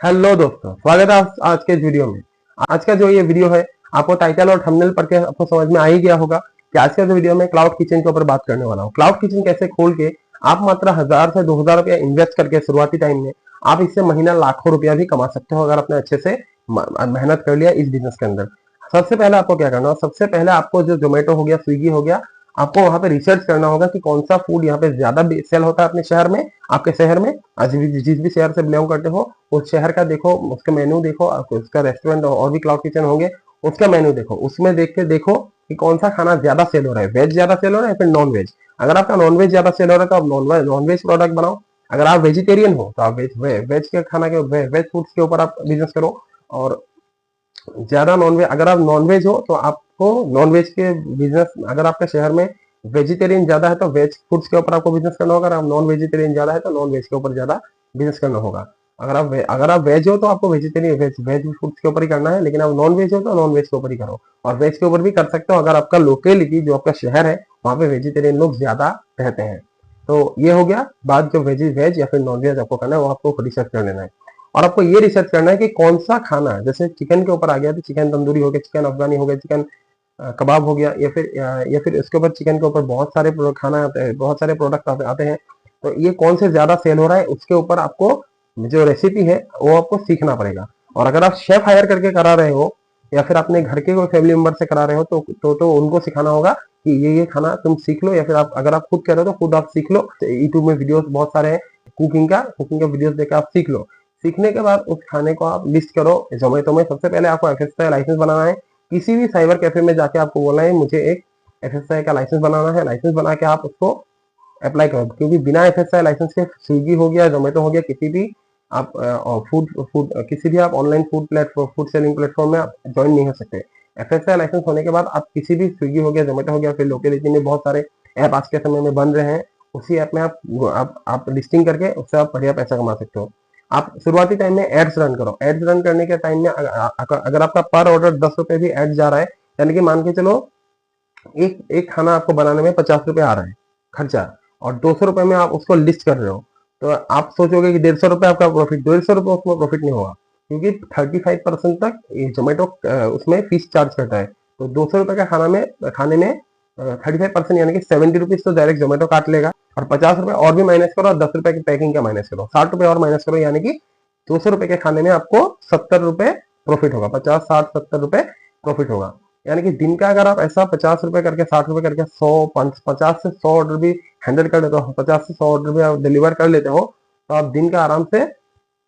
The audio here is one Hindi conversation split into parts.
हेलो दोस्तों, स्वागत है आज के इस वीडियो में। आज का जो ये वीडियो है, आपको टाइटल और थंबनेल पढ़ के आपको समझ में आ ही गया होगा कि आज का जो वीडियो में क्लाउड किचन के ऊपर बात करने वाला हूँ। क्लाउड किचन कैसे खोल के आप मात्र 1000 से 2000 रुपया इन्वेस्ट करके शुरुआती टाइम में आप इससे महीना लाखों रुपया भी कमा सकते हो अगर आपने अच्छे से मेहनत कर लिया इस बिजनेस के अंदर। सबसे पहले आपको क्या करना है, सबसे पहले आपको जो जोमेटो हो गया, स्विगी हो गया, आपको वहां पे रिसर्च करना होगा कि कौन सा फूड यहाँ पे ज्यादा सेल होता है अपने शहर में, आपके शहर में। आज जिस भी शहर से बिलोंग करते हो उस शहर का देखो, उसका मेन्यू देखो, उसका रेस्टोरेंट और भी क्लाउड किचन होंगे, उसका मेन्यू देखो, उसमें देख के देखो कि कौन सा खाना ज्यादा सेल हो रहा है, वेज ज्यादा सेल हो रहा है या फिर नॉन वेज। अगर आपका नॉन वेज ज्यादा सेल हो रहा है तो आप नॉन वेज प्रोडक्ट बनाओ। अगर आप वेजिटेरियन हो तो आप वेज के खाना के वेज फूड्स के ऊपर आप बिजनेस करो। और ज्यादा नॉनवेज, अगर आप नॉनवेज हो तो आपको नॉनवेज के बिजनेस, अगर आपके शहर में वेजिटेरियन ज्यादा है तो वेज फूड्स के ऊपर आपको बिजनेस करना होगा। अगर आप नॉन वेजिटेरियन ज्यादा है तो नॉन वेज के ऊपर ज्यादा बिजनेस करना होगा। अगर आप वेज हो तो आपको वेजिटेरियन वेज फूड्स के ऊपर ही करना है, लेकिन आप नॉन वेज हो तो नॉन वेज के ऊपर ही करो। और वेज के ऊपर भी कर सकते हो अगर आपका लोकेलिटी, जो आपका शहर है, वहां पे वेजिटेरियन लोग ज्यादा रहते हैं। तो ये हो गया बात, जो वेज या फिर नॉन वेज आपको करना है वो आपको रिसर्च कर लेना है। और आपको ये रिसर्च करना है कि कौन सा खाना, जैसे चिकन के ऊपर आ गया तो चिकन तंदूरी हो गया, चिकन अफगानी हो गया, चिकन कबाब हो गया, या फिर इसके ऊपर चिकन के ऊपर बहुत सारे खाना आते हैं, बहुत सारे प्रोडक्ट आते हैं। तो ये कौन से ज्यादा सेल हो रहा है उसके ऊपर आपको जो रेसिपी है वो आपको सीखना पड़ेगा। और अगर आप शेफ हायर करके करा रहे हो या फिर अपने घर के कोई फैमिली मेंबर से करा रहे हो तो उनको सिखाना होगा कि ये खाना तुम सीख लो, या फिर आप अगर आप खुद कर रहे हो तो खुद आप सीख लो। यूट्यूब में वीडियोस बहुत सारे हैं कुकिंग का वीडियोस देखकर आप सीख लो। सीखने के बाद उस खाने को आप लिस्ट करो जोमेटो में। सबसे पहले आपको एफएसआई लाइसेंस बनाना है। किसी भी साइबर कैफे में जाके आपको बोलना है मुझे एक एफएसआई का लाइसेंस बनाना है। लाइसेंस बना के आप उसको अप्लाई करो, क्योंकि बिना एफएसआई लाइसेंस के स्विगी हो गया, जोमेटो हो गया, किसी भी आप किसी भी आप ऑनलाइन फूड सेलिंग प्लेटफॉर्म में आप ज्वाइन नहीं हो सकते। एफएसआई लाइसेंस होने के बाद आप किसी भी स्विगी हो गया, जोमेटो हो गया, फिर लोकेलिटी में बहुत सारे ऐप आज के समय में बन रहे हैं, उसी ऐप में आप लिस्टिंग करके उससे आप बढ़िया पैसा कमा सकते हो। आप शुरुआती टाइम में एड्स रन करो। एड्स रन करने के टाइम में अगर आपका पर ऑर्डर 10 रुपए भी एड जा रहा है, यानी कि मान के चलो एक एक खाना आपको बनाने में 50 रुपए आ रहा है खर्चा, और 200 रुपए में आप उसको लिस्ट कर रहे हो, तो आप सोचोगे कि 150 रुपए आपका प्रॉफिट। 150 रुपए उसमें प्रॉफिट नहीं होगा, क्योंकि 35% तक जोमेटो उसमें फीस चार्ज करता है। तो 200 रुपए का खाने में 35% यानी कि 70 रुपीज तो डायरेक्ट जोमेटो काट लेगा। और 50 रुपए और भी माइनस करो और 10 रुपए की पैकिंग का माइनस करो, 60 रुपए और माइनस करो, यानी कि 200 रुपए के खाने में आपको 70 रुपए प्रॉफिट होगा। 50, 60, 70 रुपए प्रॉफिट होगा। यानी कि दिन का अगर आप ऐसा 50 रुपए करके, 60 रुपए करके 50 से 100 ऑर्डर भी हैंडल कर लेते हो, 50 से 100 ऑर्डर भी आप डिलीवर कर लेते हो, तो आप दिन का आराम से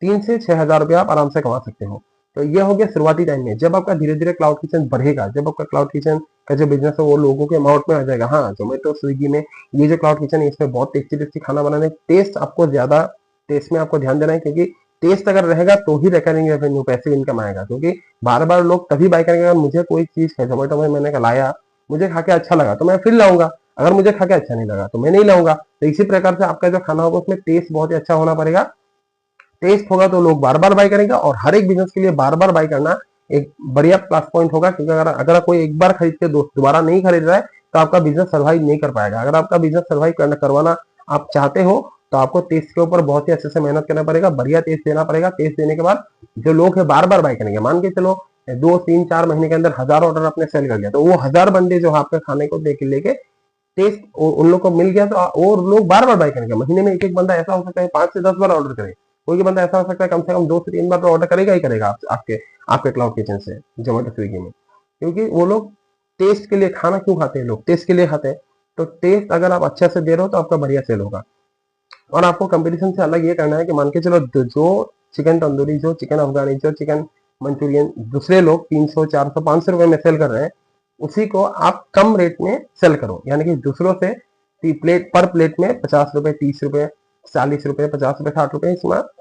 3 से 6 हजार रुपया आप आराम से कमा सकते हो। तो ये हो गया शुरुआती टाइम में। जब आपका धीरे धीरे क्लाउड किचन बढ़ेगा, जब आपका क्लाउड किचन का जो बिजनेस है वो लोगों के अमाउंट में आ जाएगा, हाँ जोमेटो स्विगी में ये जो क्लाउड किचन है इसमें बहुत टेस्टी टेस्टी खाना बनाने, टेस्ट आपको ज्यादा, टेस्ट में आपको ध्यान देना है, क्योंकि टेस्ट अगर रहेगा तो ही रिकरिंग रेवेन्यू, पैसिव इनकम आएगा। क्योंकि बार बार लोग तभी बाय करेंगे अगर मुझे कोई चीज है जोमेटो में मैंने लाया, मुझे खा के अच्छा लगा तो मैं फिर लाऊंगा, अगर मुझे खा के अच्छा नहीं लगा तो मैं नहीं लाऊंगा। तो इसी प्रकार से आपका जो खाना होगा उसमें टेस्ट बहुत ही अच्छा होना पड़ेगा। टेस्ट होगा तो लोग बार बार बाय करेंगे, और हर एक बिजनेस के लिए बार बार बाय करना एक बढ़िया प्लस पॉइंट होगा। क्योंकि अगर कोई एक बार खरीद के दोबारा नहीं खरीद रहा है तो आपका बिजनेस सर्वाइव नहीं कर पाएगा। अगर आपका बिजनेस सर्वाइव करवाना आप चाहते हो तो आपको टेस्ट के ऊपर बहुत ही अच्छे से मेहनत करना पड़ेगा, बढ़िया टेस्ट देना पड़ेगा। टेस्ट देने के बाद जो लोग है बार बार बाय करेंगे। मान के चलो 2, 3, 4 महीने के अंदर 1000 ऑर्डर आपने सेल कर लिया, तो वो 1000 बंदे जो आपके खाने को देख लेके टेस्ट उन लोग को मिल गया तो और लोग बार बार बाय करेंगे। महीने में एक बंदा ऐसा हो सकता है 5 से 10 बार ऑर्डर करे, कोई बंदा ऐसा हो सकता है कम से कम 2 से 3 बार तो ऑर्डर करेगा ही करेगा आपके आपके क्लाउड किचन से जोमेटो स्विगी में। क्योंकि वो लोग टेस्ट के लिए, खाना क्यों खाते हैं लोग, टेस्ट के लिए खाते हैं। तो टेस्ट अगर आप अच्छा से दे रहे हो तो आपका बढ़िया सेल होगा। और आपको कंपटीशन से अलग ये करना है कि मान के चलो जो चिकन तंदूरी, जो चिकन अफगानी, जो चिकन मंचूरियन दूसरे लोग 300, 400, 500 रुपए में सेल कर रहे हैं, उसी को आप कम रेट में सेल करो। यानी कि दूसरों से पर प्लेट में 50 रुपए, 30 रुपए, 40 रुपए, 50 रुपए, 60 रुपए,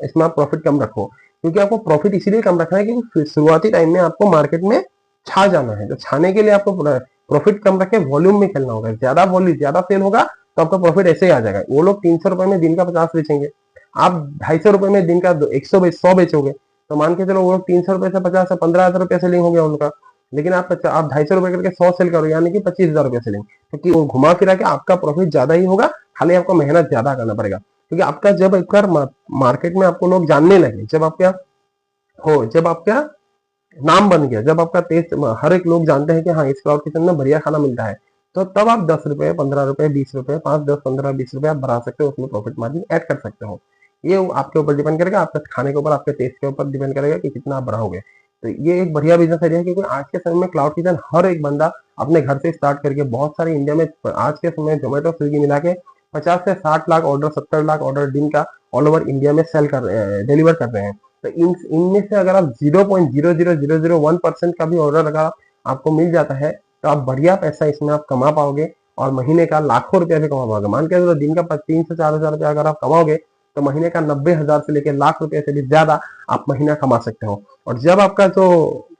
इसमें आप प्रॉफिट कम रखो। क्योंकि आपको प्रॉफिट इसीलिए कम रखना है कि शुरुआती टाइम में आपको मार्केट में छा जाना है। तो छाने के लिए आपको प्रॉफिट कम रखे, वॉल्यूम में खेलना होगा। ज्यादा सेल होगा तो आपका प्रॉफिट ऐसे ही आ जाएगा। वो लोग 300 रुपए में दिन का 50 बेचेंगे, आप 250 रुपए में दिन का 100 बेचोगे, तो मान के चलो वो लोग 300 रुपए से 50 से 15,000 रुपए सेलिंग हो गया उनका। लेकिन आप 250 रुपए करके 100 सेल करो, यानी कि 25,000 रुपए सेलिंग। क्योंकि वो घुमा फिरा के आपका प्रॉफिट ज्यादा ही होगा, खाली आपको मेहनत ज्यादा करना पड़ेगा। क्योंकि आपका जब एक बार मार्केट में आपको लोग जानने लगे, जब आपका हो, जब आपका नाम बन गया, जब आपका टेस्ट हर एक लोग जानते हैं कि हाँ इस क्लाउड किचन में बढ़िया खाना मिलता है, तो तब आप 10 रुपए, 15 रुपए, 20 रुपए, 5, 10, 15, 20 रुपए आप बढ़ा सकते हो, उसमें प्रॉफिट मार्जिन ऐड कर सकते हो। ये आपके ऊपर डिपेंड करेगा, आपके खाने के ऊपर, आपके टेस्ट के ऊपर डिपेंड करेगा कि कितना आप बढ़ाओगे। तो ये एक बढ़िया बिजनेस आइडिया है, क्योंकि आज के समय में क्लाउड किचन हर एक बंदा अपने घर से स्टार्ट करके बहुत सारे इंडिया में आज के समय जोमेटो स्विगी मिला के 50 से 60 लाख ऑर्डर, 70 लाख ऑर्डर दिन का ऑल ओवर इंडिया में सेल कर रहे हैं, डिलीवर कर रहे हैं। तो इनमें से अगर आप 0.00001% का भी ऑर्डर अगर आपको मिल जाता है, तो आप बढ़िया पैसा इसमें आप कमा पाओगे और महीने का लाखों रुपया भी कमा पाओगे। मान के चलो दिन का 3 से 4 हजार रुपया अगर आप कमाओगे, तो महीने का 90 हजार से लेकर लाख रुपए से भी ज्यादा आप महीना कमा सकते हो। और जब आपका जो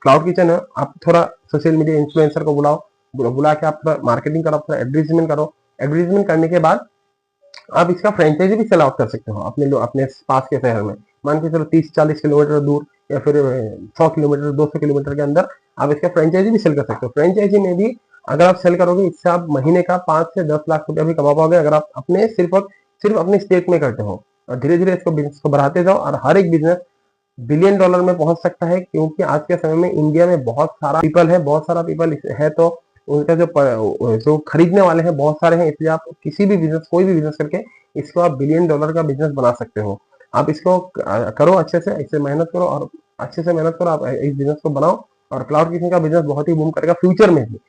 क्लाउड किचन है, आप थोड़ा सोशल मीडिया इन्फ्लुएंसर को बुलाओ, बुला के आप थोड़ा मार्केटिंग करो, थोड़ा एडवर्टीजमेंट करो। एडवर्टीजमेंट करने के बाद आप इसका फ्रेंचाइजी भी सेल आउट कर सकते हो अपने पास के शहर में। मान के चलो 30-40 किलोमीटर दूर या फिर 100 किलोमीटर, 200 किलोमीटर के अंदर आप इसका फ्रेंचाइजी भी सेल कर सकते हो। फ्रेंचाइजी में भी अगर आप सेल करोगे, इससे आप महीने का 5 से 10 लाख रुपया भी कमा पाओगे, अगर आप अपने सिर्फ अपने स्टेट में करते हो। और धीरे धीरे इसको बिजनेस को बढ़ाते जाओ, और हर एक बिजनेस बिलियन डॉलर में पहुंच सकता है, क्योंकि आज के समय में इंडिया में बहुत सारा पीपल है, बहुत सारा पीपल है, तो उनका जो खरीदने वाले हैं बहुत सारे हैं, इसलिए आप किसी भी बिजनेस, कोई भी बिजनेस करके इसको आप बिलियन डॉलर का बिजनेस बना सकते हो। आप इसको करो अच्छे से, इससे मेहनत करो और अच्छे से मेहनत करो, आप इस बिजनेस को बनाओ। और क्लाउड किचन का बिजनेस बहुत ही बूम करेगा फ्यूचर में भी।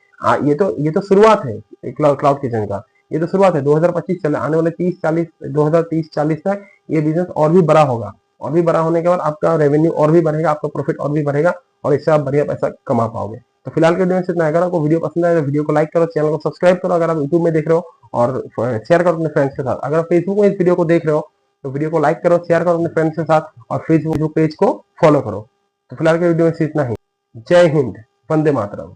ये तो शुरुआत है क्लाउड किचन का, ये तो शुरुआत है। 2025 चले, आने वाले 2030-40 तक ये बिजनेस और भी बड़ा होगा, और भी बड़ा होने के बाद आपका रेवेन्यू और भी बढ़ेगा, आपका प्रॉफिट और भी बढ़ेगा, और इससे आप बढ़िया पैसा कमा पाओगे। तो फिलहाल के वीडियो में इतना है। अगर आपको वीडियो पसंद आए तो वीडियो को लाइक करो, चैनल को सब्सक्राइब करो अगर आप यूट्यूब में देख रहे हो, और शेयर करो अपने फ्रेंड्स के साथ। अगर आप फेसबुक में इस वीडियो को देख रहे हो तो वीडियो को लाइक करो, शेयर करो अपने फ्रेंड्स के साथ, और फेसबुक पेज को फॉलो करो। तो फिलहाल के वीडियो में इतना ही। जय हिंद, वंदे मातरम।